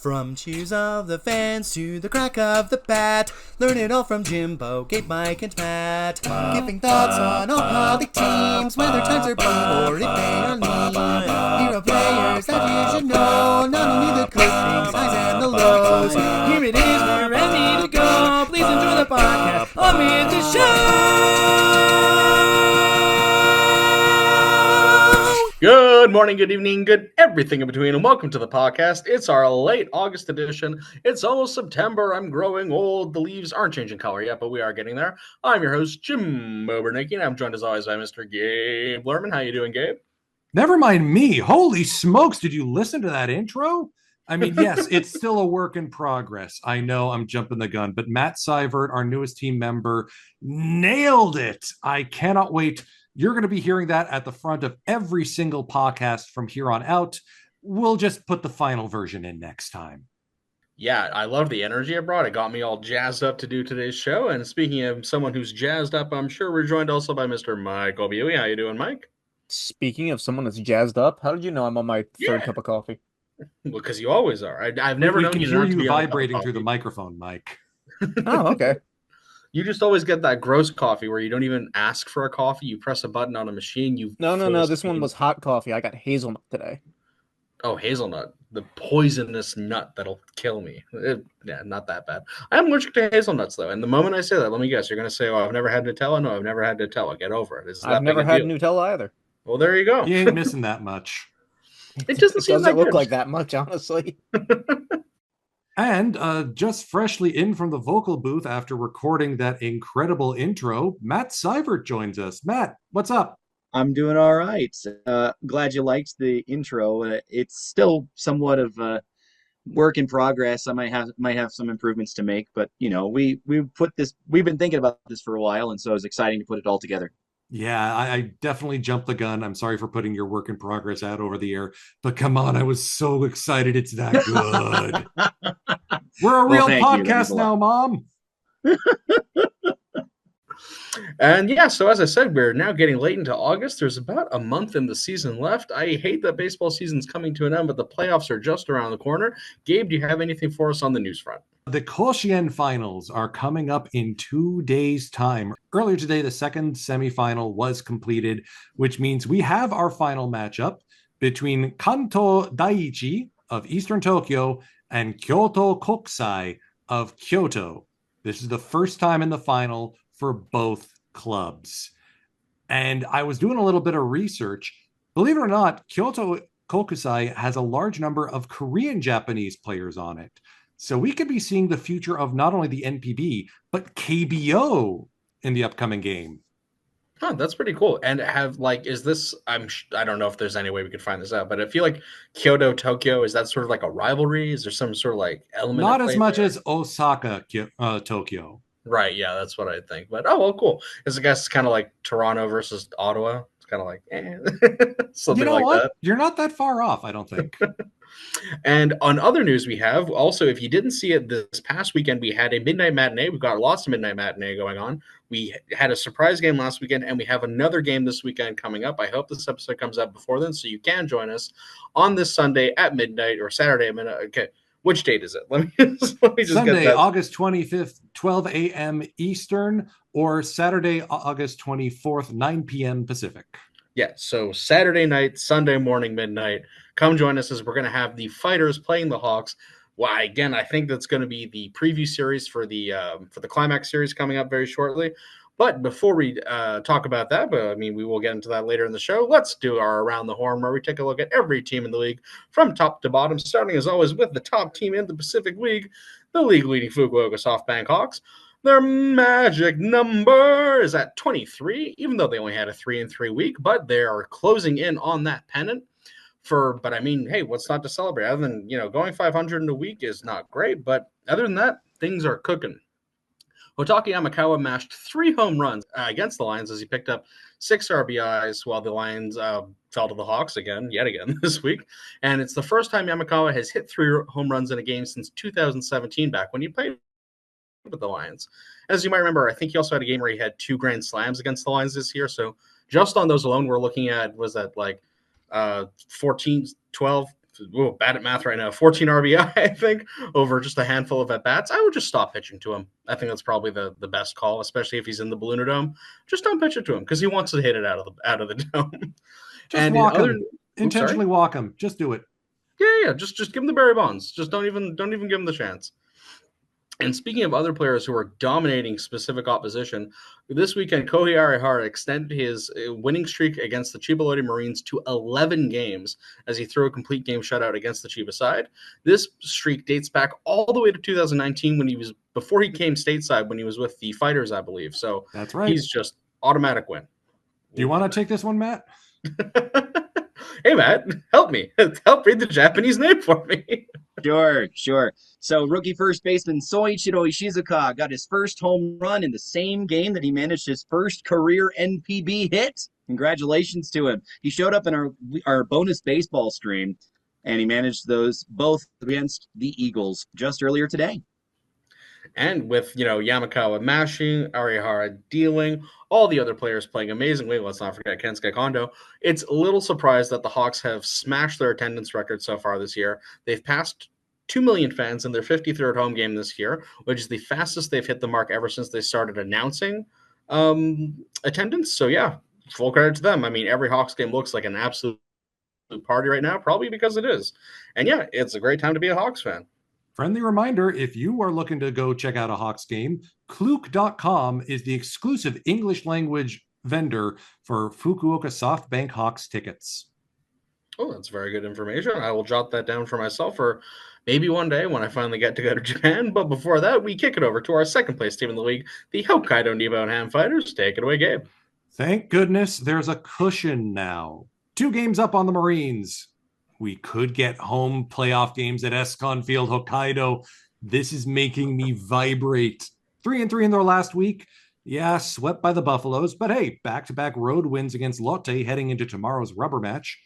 From cheers of the fans to the crack of the bat, learn it all from Jimbo, Gabe, Mike, and Matt. Giving thoughts on all public teams, whether times are blue or if they are lean. Hero players that you should know, not only the clippings, highs and the lows. Here it is, we're ready to go. Please enjoy the podcast on with the show. Good morning, good evening, good everything in between, and welcome to the podcast. It's our late August edition. It's almost September. I'm growing old. The leaves aren't changing color yet, but we are getting there. I'm your host, Jim Obernicki, and I'm joined as always by Mr. Gabe Lerman. How you doing, Gabe? Never mind me. Holy smokes, did you listen to that intro? I mean, yes, it's still a work in progress. I know I'm jumping the gun, but Matt Seivert, our newest team member, nailed it. I cannot wait. You're going to be hearing that at the front of every single podcast from here on out. We'll just put the final version in next time. Yeah, I love the energy it brought. It got me all jazzed up to do today's show. And speaking of someone who's jazzed up, I'm sure we're joined also by Mr. Mike Obiui. How you doing, Mike? Speaking of someone that's jazzed up, how did you know I'm on my third cup of coffee? Well, because you always are. I've never known you you not to be vibrating through the microphone, Mike. Oh, okay. You just always get that gross coffee where you don't even ask for a coffee. You press a button on a machine. No. This one was hot coffee. I got hazelnut today. Oh, hazelnut. The poisonous nut that'll kill me. Yeah, not that bad. I'm allergic to hazelnuts, though. And the moment I say that, let me guess, you're going to say, oh, I've never had Nutella? No, I've never had Nutella. Get over it. I've never had Nutella either. Well, there you go. You ain't missing that much. It doesn't look like that much, honestly. And just freshly in from the vocal booth after recording that incredible intro, Matt Seivert joins us. Matt, what's up? I'm doing all right. Glad you liked the intro. It's still somewhat of a work in progress. I might have some improvements to make, but you know, we've been thinking about this for a while, and so it's exciting to put it all together. Yeah, I definitely jumped the gun. I'm sorry for putting your work in progress out over the air, but come on, I was so excited. It's that good. We're a real podcast now, Mom. And yeah, so as I said, we're now getting late into August. There's about a month in the season left. I hate that baseball season's coming to an end, but the playoffs are just around the corner. Gabe, do you have anything for us on the news front? The Koshien finals are coming up in 2 days' time. Earlier today, the second semifinal was completed, which means we have our final matchup between Kanto Daiichi of Eastern Tokyo and Kyoto Kokusai of Kyoto. This is the first time in the final for both clubs. And I was doing a little bit of research. Believe it or not, Kyoto Kokusai has a large number of Korean Japanese players on it. So we could be seeing the future of not only the NPB, but KBO in the upcoming game. Huh, that's pretty cool. And is this, I don't know if there's any way we could find this out, but I feel like Kyoto, Tokyo, is that sort of like a rivalry? Is there some sort of like element? Not as much as Osaka, Tokyo. Right, yeah, that's what I think. But, oh, well, cool. I guess it's kind of like Toronto versus Ottawa. It's kind of like, something like that. You're not that far off, I don't think. And on other news we have, also, if you didn't see it this past weekend, we had a midnight matinee. We've got lots of midnight matinee going on. We had a surprise game last weekend, and we have another game this weekend coming up. I hope this episode comes out before then, so you can join us on this Sunday at midnight or Saturday at midnight. Okay. Which date is it? Let me just Sunday, August 25th, 12 a.m. Eastern, or Saturday, August 24th, 9 p.m. Pacific. Yeah, so Saturday night, Sunday morning, midnight. Come join us as we're going to have the Fighters playing the Hawks. Well, again, I think that's going to be the preview series for the Climax series coming up very shortly. But before we talk about that, but I mean, we will get into that later in the show. Let's do our Around the Horn, where we take a look at every team in the league from top to bottom, starting as always with the top team in the Pacific League, the league-leading Fukuoka SoftBank Hawks. Their magic number is at 23, even though they only had a 3-3 week, but they are closing in on that pennant. But I mean, hey, what's not to celebrate? Other than, going 500 in a week is not great, but other than that, things are cooking. Otaki Yamakawa mashed 3 home runs against the Lions as he picked up 6 RBIs while the Lions fell to the Hawks yet again this week. And it's the first time Yamakawa has hit 3 home runs in a game since 2017, back when he played with the Lions. As you might remember, I think he also had a game where he had 2 grand slams against the Lions this year. So just on those alone, we're looking at, was that like 14, 12, bad at math right now, 14 RBI, I think, over just a handful of at-bats, I would just stop pitching to him. I think that's probably the best call, especially if he's in the Ballooner Dome. Just don't pitch it to him because he wants to hit it out of the dome. Just And walk other, him. Intentionally walk him. Just do it. Yeah. Just give him the Barry Bonds. Just don't even give him the chance. And speaking of other players who are dominating specific opposition, this weekend Kohei Arihara extended his winning streak against the Chiba Loyalty Marines to 11 games as he threw a complete game shutout against the Chiba side. This streak dates back all the way to 2019 before he came stateside when he was with the Fighters, I believe. So that's right. He's just automatic win. Do you want to take this one, Matt? Hey, Matt, help me. Help read the Japanese name for me. Sure. So rookie first baseman Soichiro Ishizuka got his first home run in the same game that he managed his first career NPB hit. Congratulations to him. He showed up in our bonus baseball stream, and he managed those both against the Eagles just earlier today. And with, Yamakawa mashing, Arihara dealing, all the other players playing amazingly, let's not forget Kensuke Kondo, it's a little surprised that the Hawks have smashed their attendance record so far this year. They've passed 2 million fans in their 53rd home game this year, which is the fastest they've hit the mark ever since they started announcing attendance. So, yeah, full credit to them. I mean, every Hawks game looks like an absolute party right now, probably because it is. And, yeah, it's a great time to be a Hawks fan. Friendly reminder, if you are looking to go check out a Hawks game, Klook.com is the exclusive English language vendor for Fukuoka SoftBank Hawks tickets. Oh, that's very good information. I will jot that down for myself for maybe one day when I finally get to go to Japan. But before that, we kick it over to our second place team in the league, the Hokkaido Nippon Ham Fighters. Take it away, Gabe. Thank goodness there's a cushion now. 2 games up on the Marines. We could get home playoff games at Escon Field, Hokkaido. This is making me vibrate. 3-3 in their last week. Yeah, swept by the Buffaloes, but hey, back-to-back road wins against Lotte heading into tomorrow's rubber match.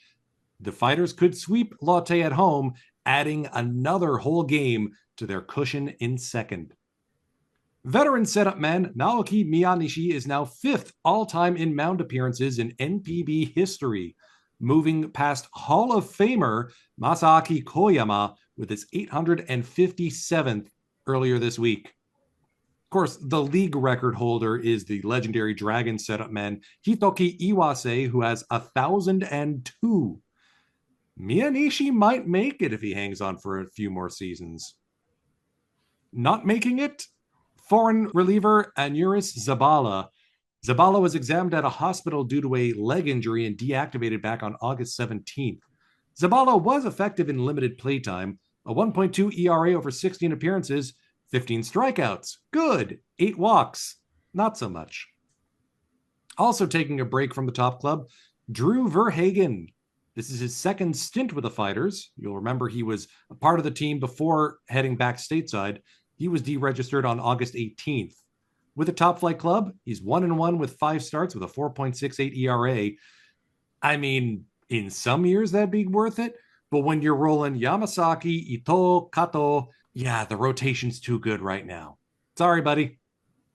The Fighters could sweep Lotte at home, adding another whole game to their cushion in second. Veteran setup man Naoki Miyanishi is now 5th all-time in mound appearances in NPB history, moving past Hall of Famer Masaaki Koyama with his 857th earlier this week. Of course, the league record holder is the legendary Dragon setup man Hitoki Iwase, who has 1,002. Miyanishi might make it if he hangs on for a few more seasons. Not making it? Foreign reliever Anuris Zabala. Zabala was examined at a hospital due to a leg injury and deactivated back on August 17th. Zabala was effective in limited playtime, a 1.2 ERA over 16 appearances, 15 strikeouts. Good. 8 walks. Not so much. Also taking a break from the top club, Drew Verhagen. This is his second stint with the Fighters. You'll remember he was a part of the team before heading back stateside. He was deregistered on August 18th. With the Top Flight club, he's 1-1 with 5 starts with a 4.68 ERA. I mean, in some years that'd be worth it, but when you're rolling Yamasaki, Ito, Kato, yeah, the rotation's too good right now. Sorry, buddy.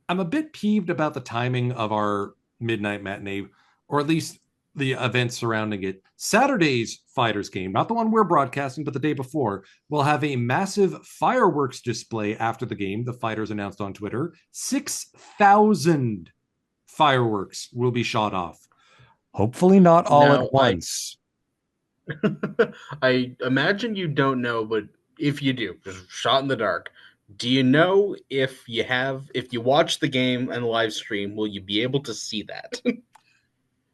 I'm a bit peeved about the timing of our midnight matinee, or at least the events surrounding it. Saturday's Fighters game, not the one we're broadcasting, but the day before, will have a massive fireworks display after the game, the Fighters announced on Twitter. 6,000 fireworks will be shot off. Hopefully not all at once. I imagine you don't know, but if you do, just shot in the dark. Do you know if you watch the game and the live stream, will you be able to see that?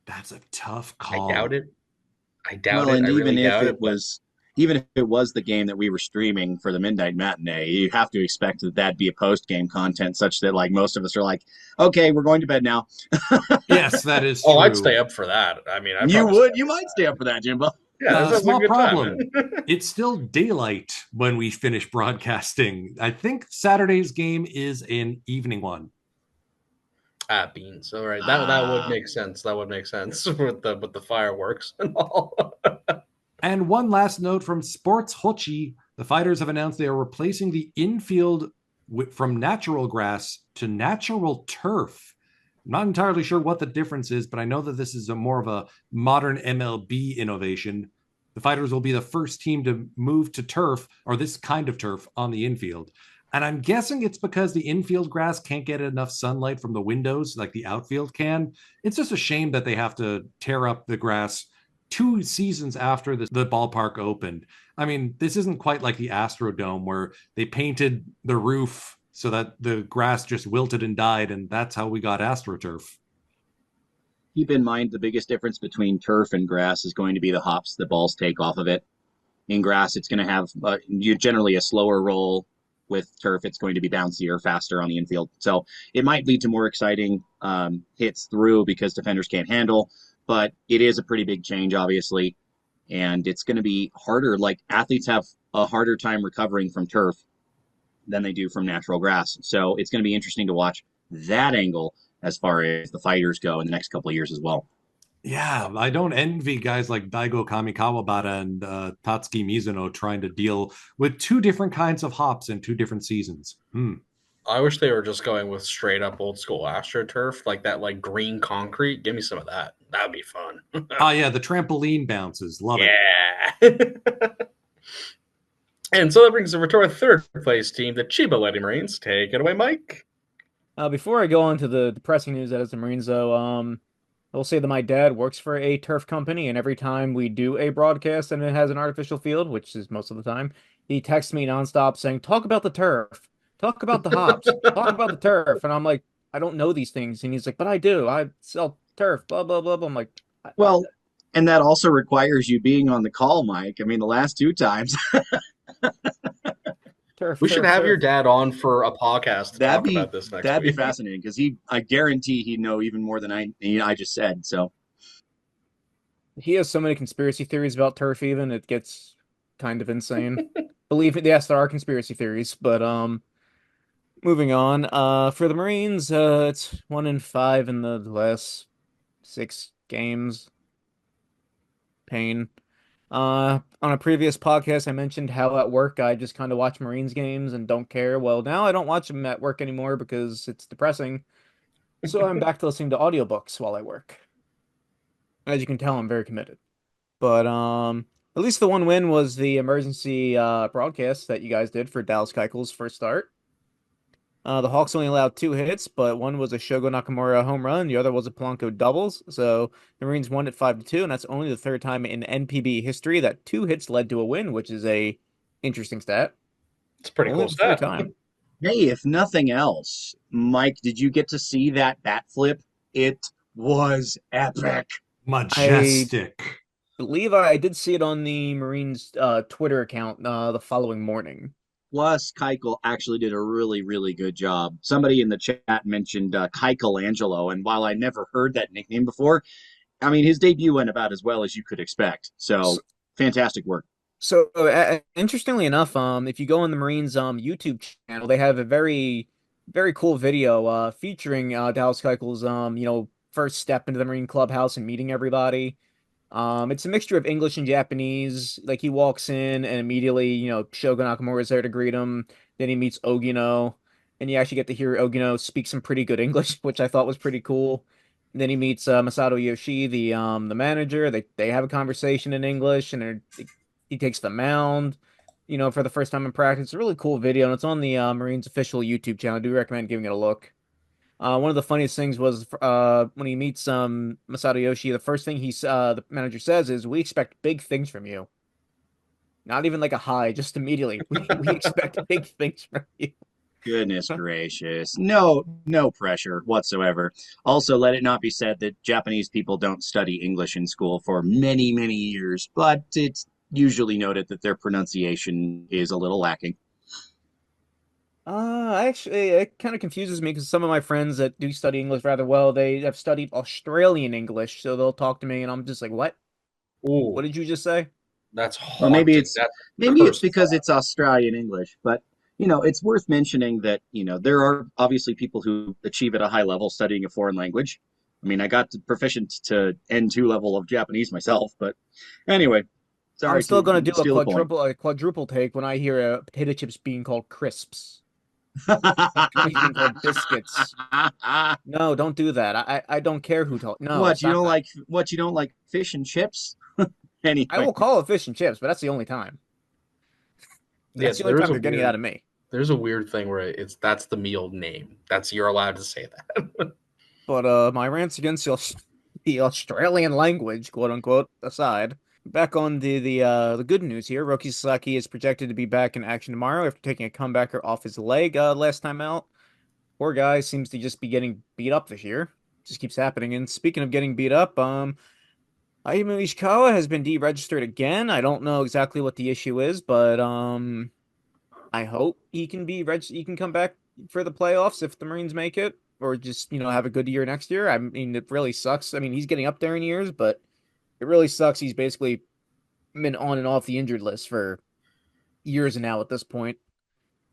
That's a tough call. I doubt it. And I really doubt it. Even if it was the game that we were streaming for the midnight matinee, you have to expect that that'd be a post-game content such that like most of us are like, okay, we're going to bed now. Yes, that is true. Oh, I'd stay up for that. I mean, You might stay up for that, Jimbo. Yeah, small problem. It's still daylight when we finish broadcasting. I think Saturday's game is an evening one. Beans. All right, that would make sense. That would make sense with the fireworks and all. And one last note from Sports Hochi: the Fighters have announced they are replacing the infield from natural grass to natural turf. I'm not entirely sure what the difference is, but I know that this is more of a modern MLB innovation. The Fighters will be the first team to move to turf, or this kind of turf, on the infield. And I'm guessing it's because the infield grass can't get enough sunlight from the windows like the outfield can. It's just a shame that they have to tear up the grass 2 seasons after the ballpark opened. I mean, this isn't quite like the Astrodome where they painted the roof so that the grass just wilted and died, and that's how we got AstroTurf. Keep in mind the biggest difference between turf and grass is going to be the hops the balls take off of it. In grass, it's going to have you generally a slower roll. With turf, it's going to be bouncier, faster on the infield. So it might lead to more exciting hits through because defenders can't handle, but it is a pretty big change, obviously. And it's going to be harder. Like athletes have a harder time recovering from turf than they do from natural grass. So it's going to be interesting to watch that angle as far as the fighters go in the next couple of years as well. Yeah, I don't envy guys like Daigo Kamikawabata and Tatsuki Mizuno trying to deal with 2 different kinds of hops in 2 different seasons. I wish they were just going with straight up old school AstroTurf, like that, like green concrete. Give me some of that. That'd be fun. Oh, yeah, the trampoline bounces. Love it. Yeah. And so that brings us over to our third place team, the Chiba Lady Marines. Take it away, Mike. Before I go on to the depressing news that is the Marines, though, I will say that my dad works for a turf company, and every time we do a broadcast and it has an artificial field, which is most of the time, he texts me nonstop saying, "Talk about the turf, talk about the hops, talk about the turf," and I'm like, "I don't know these things," and he's like, "But I do. I sell turf." Blah blah blah blah. I'm like, Well, and that also requires you being on the call, Mike. I mean, the last 2 times. turf. We turf, should have turf. your dad on for a podcast to talk about this next that'd be week. fascinating because I guarantee he'd know even more than I just said. So He has so many conspiracy theories about turf. Even it gets kind of insane. Believe it, yes, there are conspiracy theories, but moving on. For the Marines, it's 1-5 in the last 6 games. Pain. On a previous podcast, I mentioned how at work I just kind of watch Marines games and don't care. Well, now I don't watch them at work anymore because it's depressing. So I'm back to listening to audiobooks while I work. As you can tell, I'm very committed. But at least the one win was the emergency broadcast that you guys did for Dallas Keuchel's first start. The Hawks only allowed 2 hits, but one was a Shogo Nakamura home run, the other was a Polanco doubles. So the Marines won at 5-2, and that's only the 3rd time in NPB history that 2 hits led to a win, which is a interesting stat. It's a pretty Only cool the 3rd stat. time. hey, if nothing else, Mike, did you get to see that bat flip? It was epic. Majestic. Believe I did see it on the Marines Twitter account the following morning. Plus, Keuchel actually did a really, really good job. Somebody in the chat mentioned Keuchel Angelo, and while I never heard that nickname before, I mean, his debut went about as well as you could expect. So, fantastic work. So, interestingly enough, if you go on the Marines YouTube channel, they have a very, very cool video featuring Dallas Keuchel's first step into the Marine clubhouse and meeting everybody. It's a mixture of English and Japanese. Like he walks in and immediately, Shogo Nakamura is there to greet him. Then he meets Ogino, and you actually get to hear Ogino speak some pretty good English, which I thought was pretty cool. And then he meets Masato Yoshii, the manager. They have a conversation in English, and he takes the mound, for the first time in practice. It's a really cool video, and it's on the Marines official YouTube channel. I do recommend giving it a look. One of the funniest things was when he meets Masato Yoshii, the first thing the manager says is, "We expect big things from you." Not even like a hi, just immediately. We expect big things from you. Goodness gracious. No pressure whatsoever. Also, let it not be said that Japanese people don't study English in school for many, many years, but it's usually noted that their pronunciation is a little lacking. It kind of confuses me because some of my friends that do study English rather well, they have studied Australian English, so they'll talk to me and I'm just like, "What? Ooh, What did you just say?" that's Well, haunting. maybe it's Cursed. because it's Australian English, but it's worth mentioning that, there are obviously people who achieve at a high level studying a foreign language. I mean, I got proficient to N2 level of Japanese myself, but anyway, sorry. I'm still gonna do steal the point. a quadruple take when I hear potato chips being called crisps. Being called biscuits. No, don't do that. I don't care who told. No, What, you stop don't that. like fish and chips? Anyway, I will call it fish and chips, but that's the only time. That's the only time they're getting it out of me. There's a weird thing where that's the meal name. You're allowed to say that. But my rants against the Australian language, quote unquote, aside, back on the good news here. Roki Sasaki is projected to be back in action tomorrow after taking a comebacker off his leg last time out. Poor guy seems to just be getting beat up this year. Just keeps happening. And speaking of getting beat up, Ayumu Ishikawa has been deregistered again. I don't know exactly what the issue is, but I hope he can he can come back for the playoffs if the Marines make it, or just, have a good year next year. I mean, it really sucks. I mean, he's getting up there in years, but it really sucks. He's basically been on and off the injured list for years now at this point.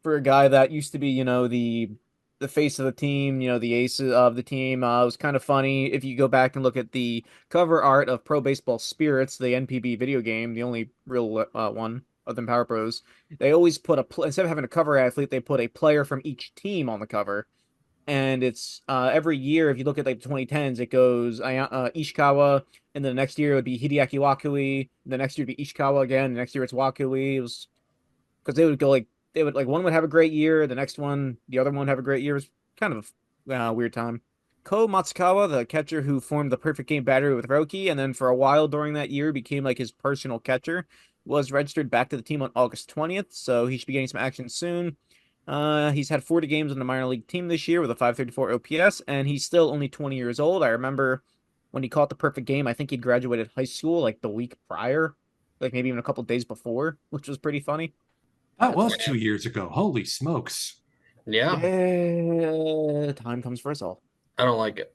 For a guy that used to be, the face of the team, the ace of the team. It was kind of funny if you go back and look at the cover art of Pro Baseball Spirits, the NPB video game, the only real one other than Power Pros. They always put instead of having a cover athlete, they put a player from each team on the cover. And it's every year, if you look at like the 2010s, it goes Ishikawa, and then the next year it would be Hideaki Wakui. The next year it would be Ishikawa again. The next year it's Wakui. It was because they would go one would have a great year, the next one, the other one would have a great year. It was kind of a weird time. Ko Matsukawa, the catcher who formed the perfect game battery with Roki, and then for a while during that year became like his personal catcher, was registered back to the team on August 20th, so he should be getting some action soon. He's had 40 games on the minor league team this year with a 534 OPS, and he's still only 20 years old. I remember when he caught the perfect game, I think he'd graduated high school like the week prior, like maybe even a couple days before, which was pretty funny. That was 2 years ago. Holy smokes. Yeah. Time comes for us all. I don't like it.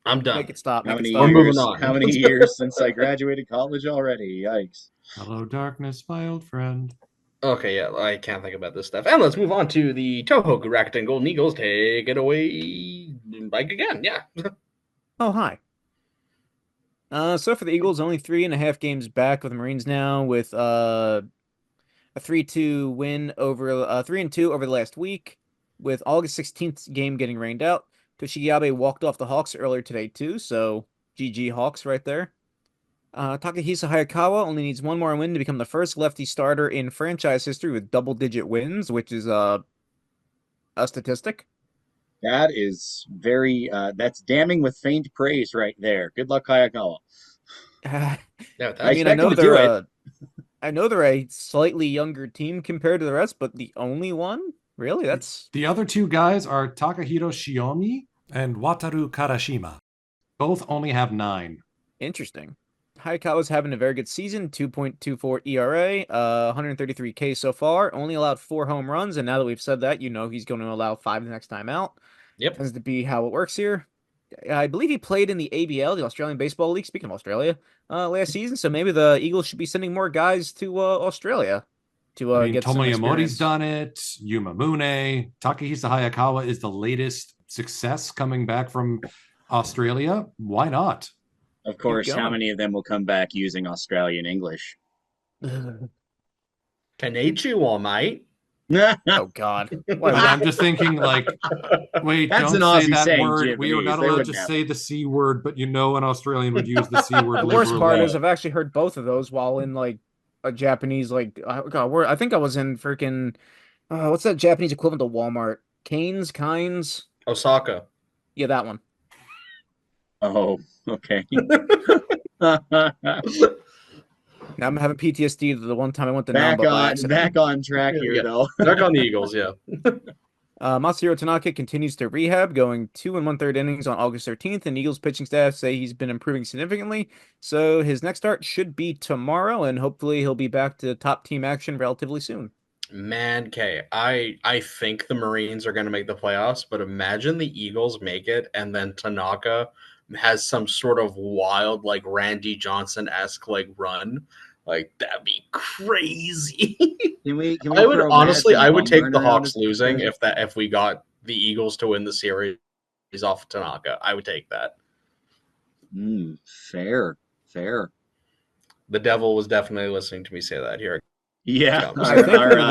I'm done. Make it stop. how Make many it stop. We're years? moving on. How many years since I graduated college already? Yikes! Hello, darkness, my old friend. Okay, yeah, I can't think about this stuff. And let's move on to the Tohoku Rakuten Golden Eagles. Take it away, Mike, again. Yeah. Oh, hi. So for the Eagles, only 3.5 games back with the Marines now, with a 3-2 win over 3-2 over the last week, with August 16th game getting rained out. Toshigiabe walked off the Hawks earlier today too, so GG Hawks right there. Takahisa Hayakawa only needs one more win to become the first lefty starter in franchise history with double-digit wins, which is a statistic. That is that's damning with faint praise right there. Good luck, Hayakawa. Yeah, I mean, I know they're I know they're a slightly younger team compared to the rest, but the only one? Really? That's The other two guys are Takahiro Shiomi and Wataru Karashima. Both only have 9. interesting. Hayakawa's having a very good season, 2.24 ERA, 133 K so far, only allowed 4 home runs, and now that we've said that, he's going to allow 5 the next time out. Yep. Tends to be how it works here. I believe he played in the ABL, the Australian Baseball League, speaking of Australia, last season, so maybe the Eagles should be sending more guys to Australia to get some Tomoya experience. Mori's done it, Yuma Mune, Takahisa Hayakawa is the latest success coming back from Australia. Why not? Of course, going. how many of them will come back using Australian English? Konnichiwa, mate. Oh, God. I'm just thinking, wait, That's don't an say Aussie that saying, word. We are Japanese. not They allowed wouldn't to have say the C word, but an Australian would use the C word The worst part liberally. is I've actually heard both of those while in a Japanese I think I was in freaking what's that Japanese equivalent to Walmart? Kynes? Osaka. Yeah, that one. Oh, okay. Now I'm having PTSD to the one time I went to back Namba by accident. on track here, Yeah. though. Back on the Eagles, yeah. Masahiro Tanaka continues to rehab, going 2 1/3 innings on August 13th, and Eagles pitching staff say he's been improving significantly. So his next start should be tomorrow, and hopefully he'll be back to top team action relatively soon. Man, K, I think the Marines are going to make the playoffs, but imagine the Eagles make it, and then Tanaka has some sort of wild, Randy Johnson-esque, run. That'd be crazy. Can we I would throw honestly, Madsen I would take Bumgarner the out Hawks as- losing if we got the Eagles to win the series off Tanaka. I would take that. Fair. The devil was definitely listening to me say that here. Yeah,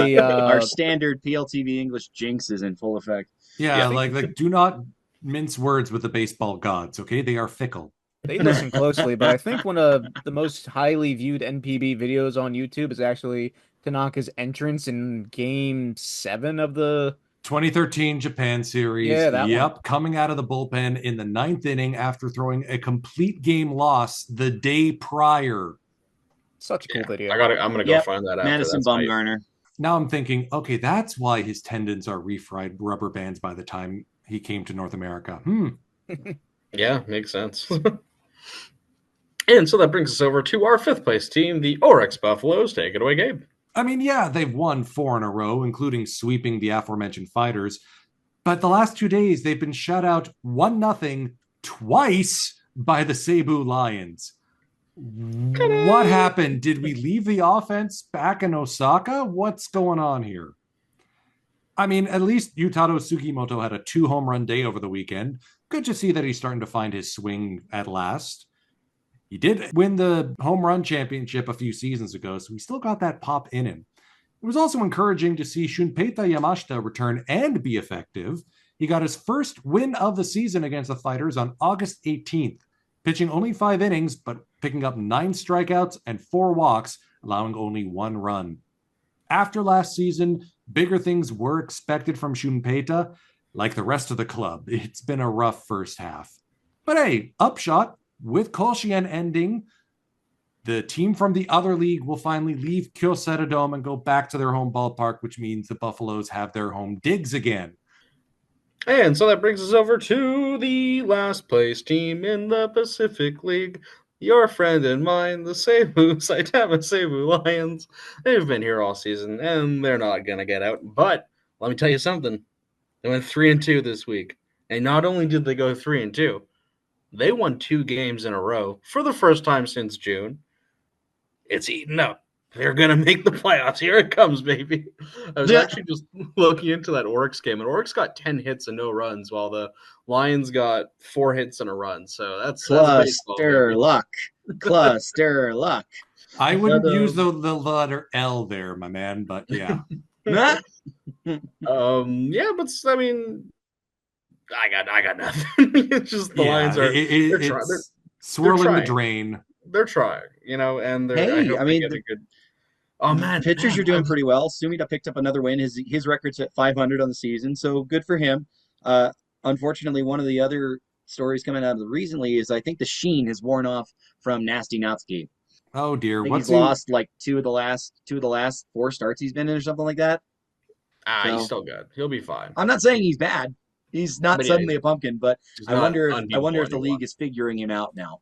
Yeah. our standard PLTV English jinx is in full effect. Yeah, do not mince words with the baseball gods, okay? They are fickle. They listen closely, but I think one of the most highly viewed NPB videos on YouTube is actually Tanaka's entrance in Game 7 of the 2013 Japan series. Yeah, that one. Coming out of the bullpen in the 9th inning after throwing a complete game loss the day prior. Such a cool video. I'm gonna go find that after. Madison That's hype. Bumgarner. Now I'm thinking, okay, that's why his tendons are refried rubber bands by the time he came to North America. Yeah, makes sense. And so that brings us over to our 5th place team, the Oryx Buffaloes. Take it away, Gabe. I mean, yeah, they've won 4 in a row, including sweeping the aforementioned Fighters. But the last 2 days, they've been shut out 1-0 twice by the Cebu Lions. What happened? Did we leave the offense back in Osaka? What's going on here? I mean, at least Yutaro Sugimoto had a 2-home run day over the weekend. Good to see that he's starting to find his swing at last. He did win the home run championship a few seasons ago, so he still got that pop in him. It was also encouraging to see Shunpeita Yamashita return and be effective. He got his first win of the season against the Fighters on August 18th, pitching only 5 innings, but picking up 9 strikeouts and 4 walks, allowing only 1 run. After last season, bigger things were expected from Shunpeita. Like the rest of the club, it's been a rough first half. But hey, upshot, with Koshien ending, the team from the other league will finally leave Kyocera Dome and go back to their home ballpark, which means the Buffaloes have their home digs again. And so that brings us over to the last place team in the Pacific League. Your friend and mine, the Saitama Cebu Lions. They've been here all season, and they're not going to get out. But let me tell you something. They went 3-2 this week. And not only did they go 3-2, they won 2 games in a row for the first time since June. It's eaten up. They're going to make the playoffs. Here it comes, baby. I was actually just looking into that Oryx game, and Oryx got 10 hits and no runs, while the Lions got 4 hits and a run. So that's Cluster luck. Cluster luck. I wouldn't use the letter L there, my man, but yeah. Yeah, but I mean, I got nothing. It's just the Lions are they're swirling the drain. They're trying, and they're. Hey, I mean, get a good. Oh man, pitchers are doing pretty well. Sumida picked up another win. His record's at 500 on the season, so good for him. Unfortunately, one of the other stories coming out of recently is I think the sheen has worn off from Nasty Natsuki. Oh dear, he's lost like two of the last 4 starts he's been in or something like that. He's still good. He'll be fine. I'm not saying he's bad. He's not suddenly a pumpkin, but I wonder if the league is figuring him out now,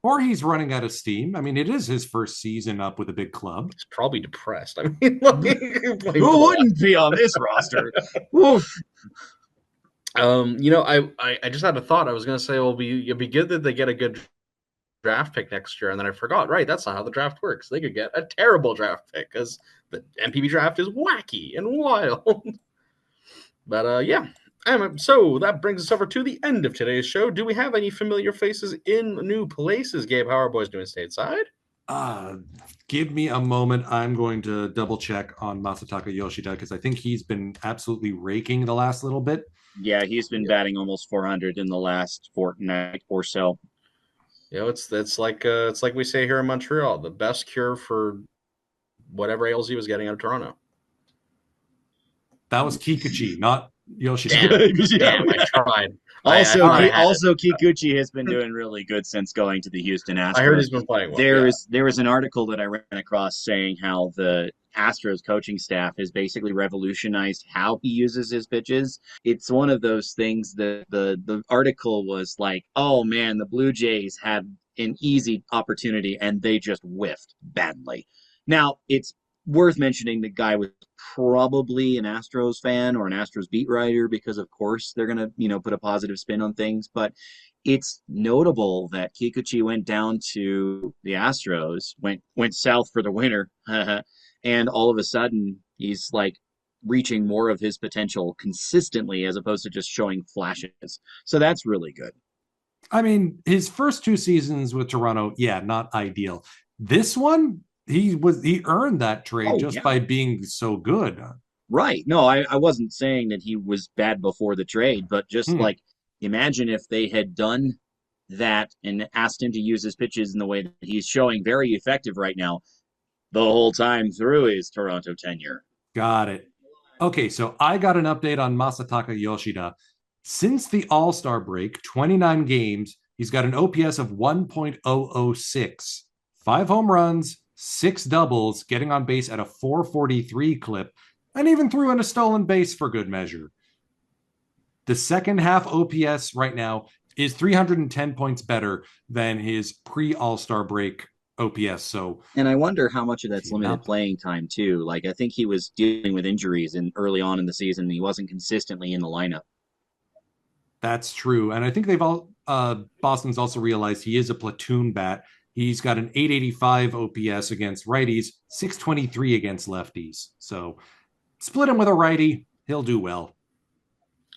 Or he's running out of steam. I mean, it is his first season up with a big club. He's probably depressed. I mean, who wouldn't be on this roster? I just had a thought. I was going to say, it'd be good that they get a good draft pick next year, and then I forgot. Right, that's not how the draft works. They could get a terrible draft pick because the NPB draft is wacky and wild. But yeah. So that brings us over to the end of today's show. Do we have any familiar faces in new places? Gabe, how are our boys doing stateside? Give me a moment. I'm going to double check on Masataka Yoshida because I think he's been absolutely raking the last little bit. Yeah, he's been batting almost 400 in the last fortnight or so. It's like we say here in Montreal, the best cure for whatever ails he was getting out of Toronto. That was Kikuchi, not Yoshida. Damn, I tried. Also, Kikuchi has been doing really good since going to the Houston Astros. I heard he's been playing well. There was an article that I ran across saying how the Astros coaching staff has basically revolutionized how he uses his pitches. It's one of those things that the article was like, oh man, the Blue Jays had an easy opportunity and they just whiffed badly. Now, it's worth mentioning the guy was probably an Astros fan or an Astros beat writer because, of course, they're going to, put a positive spin on things. But it's notable that Kikuchi went down to the Astros, went south for the winter, and all of a sudden he's like reaching more of his potential consistently as opposed to just showing flashes. So that's really good. I mean, his first 2 seasons with Toronto, yeah, not ideal. This one, he earned that trade by being so good. Right. No, I wasn't saying that he was bad before the trade, but just like imagine if they had done that and asked him to use his pitches in the way that he's showing very effective right now the whole time through his Toronto tenure. Got it. Okay, so I got an update on Masataka Yoshida. Since the All-Star break, 29 games, he's got an OPS of 1.006, 5 home runs, 6 doubles, getting on base at a 443 clip, and even threw in a stolen base for good measure. The second half OPS right now is 310 points better than his pre-All-Star break OPS. So, and I wonder how much of that's limited playing time too. Like, I think he was dealing with injuries early on in the season, and he wasn't consistently in the lineup. That's true, and I think they've all Boston's also realized he is a platoon bat. He's got an 885 OPS against righties, 623 against lefties. So, split him with a righty, he'll do well.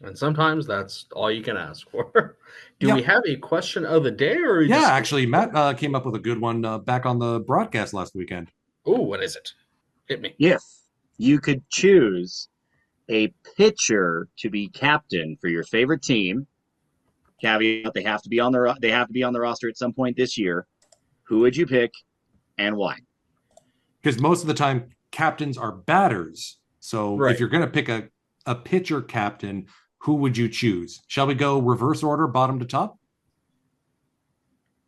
And sometimes that's all you can ask for. Do we have a question of the day? Or actually, Matt came up with a good one back on the broadcast last weekend. Oh, what is it? Hit me. If you could choose a pitcher to be captain for your favorite team, caveat they have to be on the roster at some point this year, who would you pick and why? Because most of the time captains are batters. So if you're going to pick a pitcher captain, who would you choose? Shall we go reverse order, bottom to top?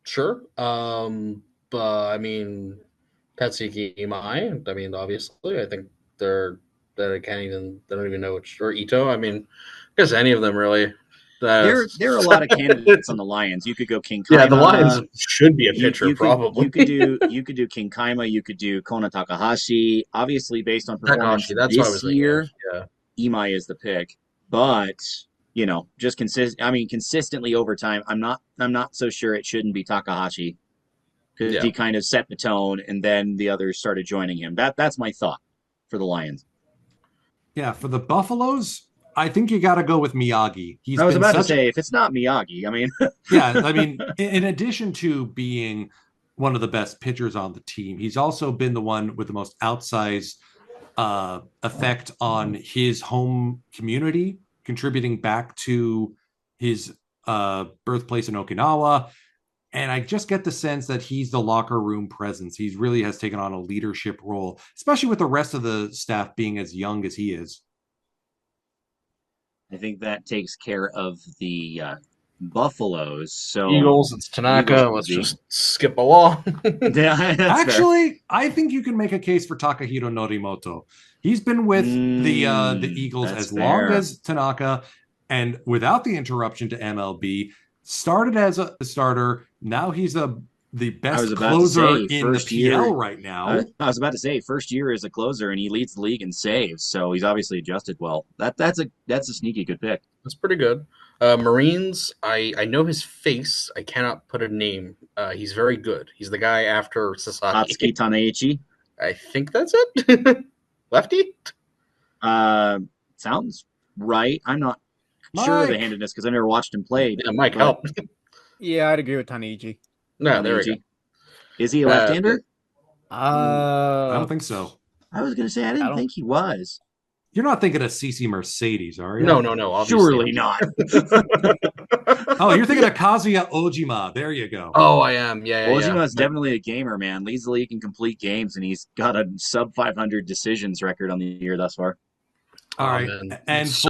Sure. But I mean, Tatsuki Imai. I mean, obviously, I think they don't even know which, or Ito. I mean, I guess any of them really. There are a lot of candidates on the Lions. You could go King Kaima. Yeah, the Lions should be a pitcher, probably. You could do King Kaima. You could do Kona Takahashi. Obviously, based on performance this year, Imai is the pick. But just consistently over time, I'm not so sure it shouldn't be Takahashi, because he kind of set the tone, and then the others started joining him. That's my thought for the Lions. Yeah, for the Buffaloes, I think you got to go with Miyagi. I was about to say, if it's not Miyagi, I mean, in addition to being one of the best pitchers on the team, he's also been the one with the most outsized effect on his home community, contributing back to his birthplace in Okinawa. And I just get the sense that he's the locker room presence. He really has taken on a leadership role, especially with the rest of the staff being as young as he is. I think that takes care of the Buffaloes. So Eagles, it's Tanaka. Let's just skip along. Actually, fair. I think you can make a case for Takahiro Norimoto. He's been with the Eagles as long as Tanaka, and without the interruption to MLB. Started as a starter. Now he's the best closer in the PL right now. I was about to say, first year as a closer, and he leads the league in saves. So he's obviously adjusted well. That's a sneaky good pick. That's pretty good. Marines, I know his face. I cannot put a name. He's very good. He's the guy after Sasaki. Atsuki Taneichi. I think that's it. Lefty? Sounds right. I'm not sure of the handedness because I've never watched him play. Yeah, Mike, help. Yeah, I'd agree with Taneichi. No, there we go. Is he a left-hander? I don't think so. I was going to say, I didn't think he was. You're not thinking of CC Mercedes, are you? No, obviously. Surely not. Oh, you're thinking of Kazuya Ojima. There you go. Oh, I am. Yeah. Ojima's definitely a gamer, man. Leads the league in complete games, and he's got a sub 500 decisions record on the year thus far. All right. And